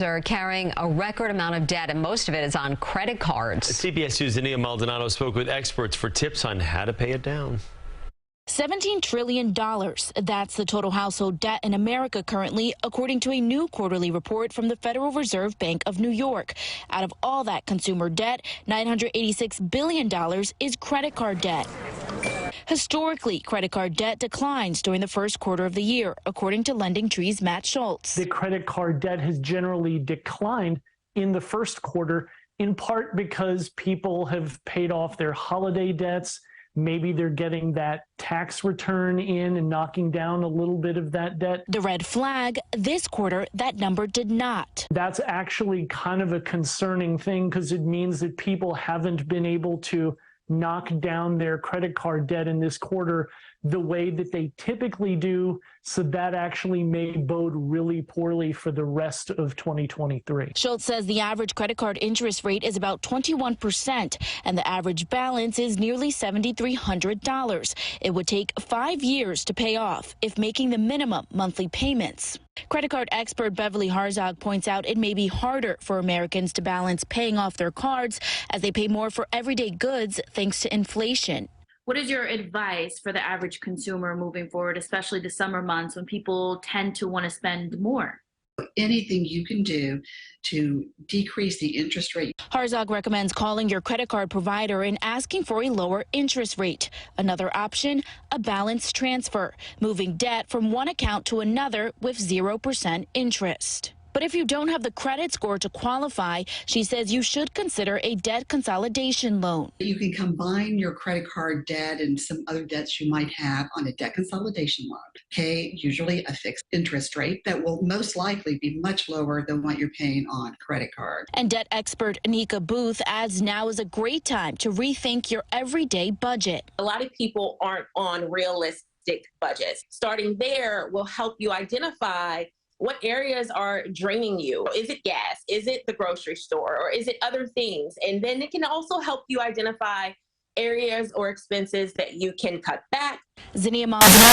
Are carrying a record amount of debt, and most of it is on credit cards. CBS News' Zinnia Maldonado spoke with experts for tips on how to pay it down. $17 trillion. That's the total household debt in America currently, according to a new quarterly report from the Federal Reserve Bank of New York. Out of all that consumer debt, $986 billion is credit card debt. Historically, credit card debt declines during the first quarter of the year, according to LendingTree's Matt Schultz. The credit card debt has generally declined in the first quarter, in part because people have paid off their holiday debts. Maybe they're getting that tax return in and knocking down a little bit of that debt. The red flag, this quarter, that number did not. That's actually kind of a concerning thing because it means that people haven't been able to knock down their credit card debt in this quarter the way that they typically do. So that actually may bode really poorly for the rest of 2023. Schultz says the average credit card interest rate is about 21%, and the average balance is nearly $7,300. It would take 5 years to pay off if making the minimum monthly payments. Credit card expert Beverly Harzog points out it may be harder for Americans to balance paying off their cards as they pay more for everyday goods thanks to inflation. What is your advice for the average consumer moving forward, especially the summer months when people tend to want to spend more? Anything you can do to decrease the interest rate. Harzog recommends calling your credit card provider and asking for a lower interest rate. Another option, a balance transfer, moving debt from one account to another with 0% interest. But if you don't have the credit score to qualify, she says you should consider a debt consolidation loan. You can combine your credit card debt and some other debts you might have on a debt consolidation loan. Pay usually a fixed interest rate that will most likely be much lower than what you're paying on credit card. And debt expert Anika Booth adds now is a great time to rethink your everyday budget. A lot of people aren't on realistic budgets. Starting there will help you identify what areas are draining you. Is it gas? Is it the grocery store? Or is it other things? And then it can also help you identify areas or expenses that you can cut back. Zinnia Maldonado.